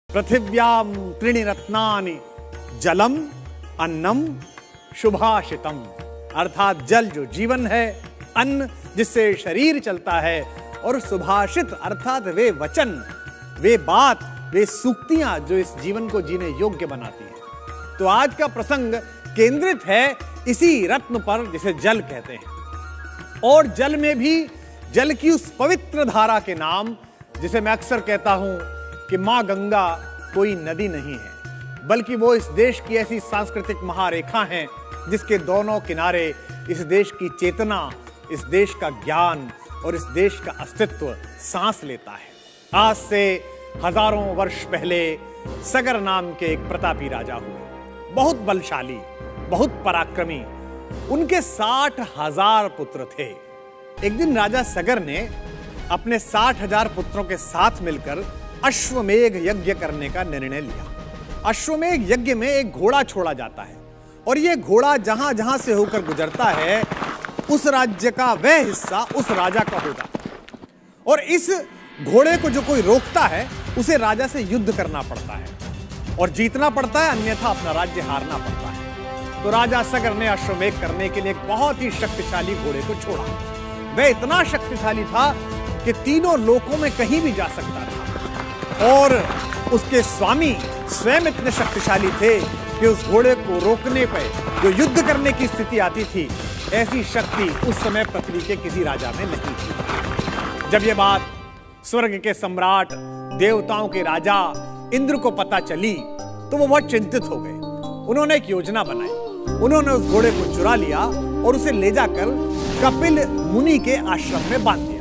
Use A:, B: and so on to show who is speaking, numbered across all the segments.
A: पृथिव्याम त्रीणि रत्नानि जलम अन्नम शुभाषितम, अर्थात जल जो जीवन है, अन्न जिससे शरीर चलता है, और सुभाषित अर्थात वे वचन, वे बात, वे सूक्तियां जो इस जीवन को जीने योग्य बनाती हैं। तो आज का प्रसंग केंद्रित है इसी रत्न पर जिसे जल कहते हैं। और जल में भी जल की उस पवित्र धारा के नाम, जिसे मैं अक्सर कहता हूं कि मां गंगा कोई नदी नहीं है, बल्कि वो इस देश की ऐसी सांस्कृतिक महारेखा हैं जिसके दोनों किनारे इस देश की चेतना, इस देश का ज्ञान और इस देश का अस्तित्व सांस लेता है। आज से हजारों वर्ष पहले सगर नाम के एक प्रतापी राजा हुए, बहुत बलशाली, बहुत पराक्रमी। उनके 60,000 पुत्र थे। एक दिन राजा सगर ने अपने 60,000 पुत्रों के साथ मिलकर अश्वमेध यज्ञ करने का निर्णय लिया। अश्वमेध यज्ञ में एक घोड़ा छोड़ा जाता है और यह घोड़ा जहां जहां से होकर गुजरता है, उस राज्य का वह हिस्सा उस राजा का हो जाता है। और इस घोड़े को जो कोई रोकता है, उसे राजा से युद्ध करना पड़ता है और जीतना पड़ता है, अन्यथा अपना राज्य हारना पड़ता है। तो राजा सगर ने अश्वमेध करने के लिए एक बहुत ही शक्तिशाली घोड़े को छोड़ा। वह इतना शक्तिशाली था कि तीनों लोकों में कहीं भी जा सकता था, और उसके स्वामी स्वयं इतने शक्तिशाली थे कि उस घोड़े को रोकने पर जो युद्ध करने की स्थिति आती थी, ऐसी शक्ति उस समय पृथ्वी के किसी राजा में नहीं थी। जब यह बात स्वर्ग के सम्राट, देवताओं के राजा इंद्र को पता चली, तो वो बहुत चिंतित हो गए। उन्होंने एक योजना बनाई। उन्होंने उस घोड़े को चुरा लिया और उसे ले जाकर कपिल मुनि के आश्रम में बांध दिया।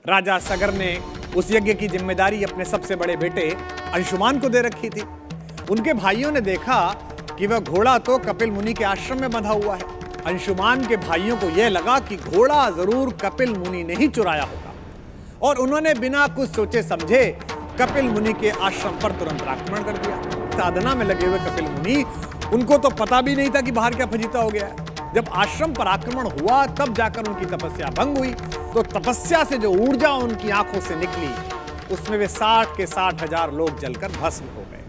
A: राजा सगर ने उस यज्ञ की जिम्मेदारी अपने सबसे बड़े बेटे अंशुमान को दे रखी थी। उनके भाइयों ने देखा कि वह घोड़ा तो कपिल मुनि के आश्रम में बंधा हुआ है। अंशुमान के भाइयों को यह लगा कि घोड़ा जरूर कपिल मुनि ने ही चुराया होगा, और उन्होंने बिना कुछ सोचे समझे कपिल मुनि के आश्रम पर तुरंत आक्रमण कर दिया। साधना में लगे हुए कपिल मुनि, उनको तो पता भी नहीं था कि बाहर क्या फजीता हो गया है। जब आश्रम पर आक्रमण हुआ, तब जाकर उनकी तपस्या भंग हुई। तो तपस्या से जो ऊर्जा उनकी आंखों से निकली, उसमें वे 60 के 60,000 लोग जलकर भस्म हो गए।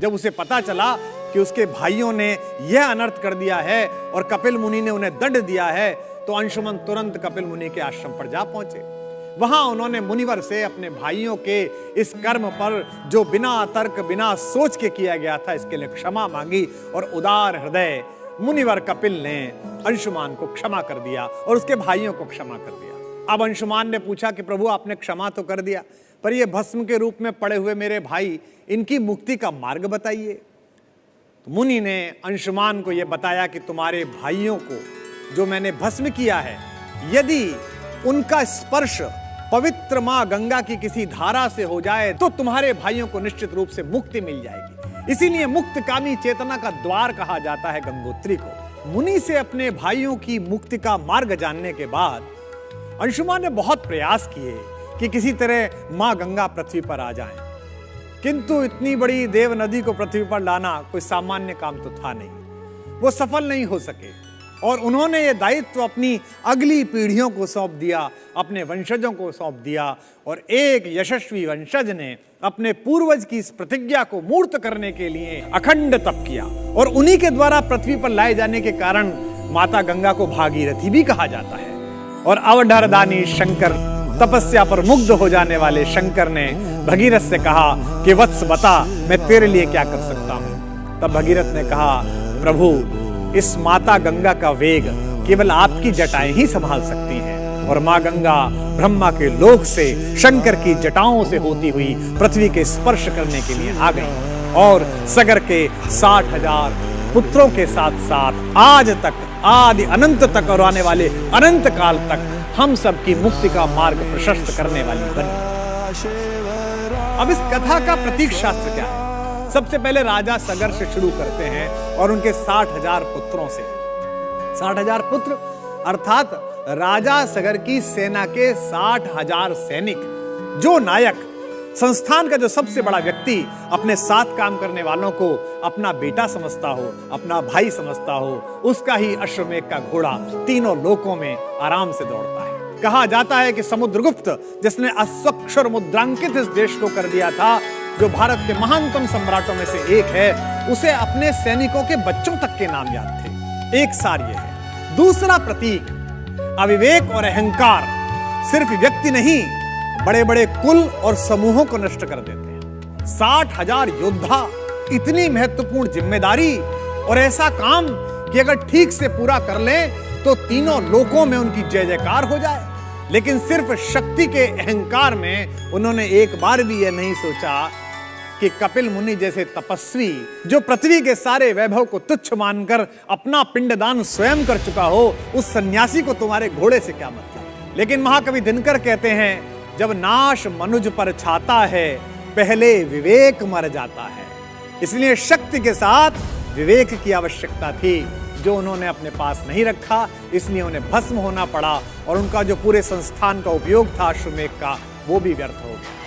A: जब उसे पता चला कि उसके भाइयों ने यह अनर्थ कर दिया है और कपिल मुनि ने उन्हें दंड दिया है, तो अंशुमन तुरंत कपिल मुनि के आश्रम पर जा पहुंचे। वहां उन्होंने मुनिवर से अपने भाइयों के इस कर्म पर, जो बिना तर्क बिना सोच के किया गया था, इसके लिए क्षमा मांगी, और उदार हृदय मुनिवर कपिल ने अंशुमान को क्षमा कर दिया और उसके भाइयों को क्षमा कर दिया। अब अंशुमान ने पूछा कि प्रभु, आपने क्षमा तो कर दिया, पर ये भस्म के रूप में पड़े हुए मेरे भाई, इनकी मुक्ति का मार्ग बताइए। तो मुनि ने अंशुमान को यह बताया कि तुम्हारे भाइयों को जो मैंने भस्म किया है, यदि उनका स्पर्श पवित्र मां गंगा की किसी धारा से हो जाए, तो तुम्हारे भाइयों को निश्चित रूप से मुक्ति मिल जाएगी। इसीलिए मुक्तकामी चेतना का द्वार कहा जाता है गंगोत्री को। मुनि से अपने भाइयों की मुक्ति का मार्ग जानने के बाद अंशुमान ने बहुत प्रयास किए कि किसी तरह मां गंगा पृथ्वी पर आ जाएं, किंतु इतनी बड़ी देव नदी को पृथ्वी पर लाना कोई सामान्य काम तो था नहीं। वो सफल नहीं हो सके और उन्होंने ये दायित्व अपनी अगली पीढ़ियों को सौंप दिया, अपने वंशजों को सौंप दिया। और एक यशस्वी वंशज ने अपने पूर्वज की इस प्रतिज्ञा को मूर्त करने के लिए अखंड तप किया, और उन्हीं के द्वारा पृथ्वी पर लाए जाने के कारण माता गंगा को भागीरथी भी कहा जाता है। और अवधरदानी शंकर, तपस्या पर मुग्ध हो जाने वाले शंकर ने भगीरथ से कहा कि वत्स बता, मैं तेरे लिए क्या कर सकता हूं। तब भगीरथ ने कहा, प्रभु, इस माता गंगा का वेग केवल आपकी जटाएं ही संभाल सकती हैं। और मां गंगा ब्रह्मा के लोक से शंकर की जटाओं से होती हुई पृथ्वी के स्पर्श करने के लिए आ गई, और सगर के 60,000 पुत्रों के साथ साथ आज तक, आदि अनंत तक और आने वाले अनंत काल तक हम सबकी मुक्ति का मार्ग प्रशस्त करने वाली बनी। अब इस कथा का प्रतीक शास्त्र क्या है? सबसे पहले राजा सगर से शुरू करते हैं और उनके 60,000 पुत्रों से। 60,000 पुत्र अर्थात राजा सगर की सेना के 60,000 सैनिक। जो नायक, संस्थान का जो सबसे बड़ा व्यक्ति अपने साथ काम करने वालों को अपना बेटा समझता हो, अपना भाई समझता हो, उसका ही अश्वमेध का घोड़ा तीनों लोकों में आराम से दौड़ता है। कहा जाता है कि समुद्रगुप्त, जिसने अस्वक्षर मुद्रांकित इस देश को कर दिया था, जो भारत के महानतम सम्राटों में से एक है, उसे अपने सैनिकों के बच्चों तक के नाम याद थे। एक सार ये है। दूसरा प्रतीक, अविवेक और अहंकार सिर्फ व्यक्ति नहीं, बड़े बड़े कुल और समूहों को नष्ट कर देते हैं। 60,000 योद्धा, इतनी महत्वपूर्ण जिम्मेदारी और ऐसा काम कि अगर ठीक से पूरा कर लें तो तीनों लोकों में उनकी जय जयकार हो जाए। लेकिन सिर्फ शक्ति के अहंकार में उन्होंने एक बार भी यह नहीं सोचा कि कपिल मुनि जैसे तपस्वी, जो पृथ्वी के सारे वैभव को तुच्छ मानकर अपना पिंडदान स्वयं कर चुका हो, उस सन्यासी को तुम्हारे घोड़े से क्या मतलब। लेकिन महाकवि दिनकर कहते हैं, जब नाश मनुज पर छाता है, पहले विवेक मर जाता है। इसलिए शक्ति के साथ विवेक की आवश्यकता थी, जो उन्होंने अपने पास नहीं रखा, इसलिए उन्हें भस्म होना पड़ा और उनका जो पूरे संस्थान का उपयोग था अश्वमेध का, वो भी व्यर्थ हो गया।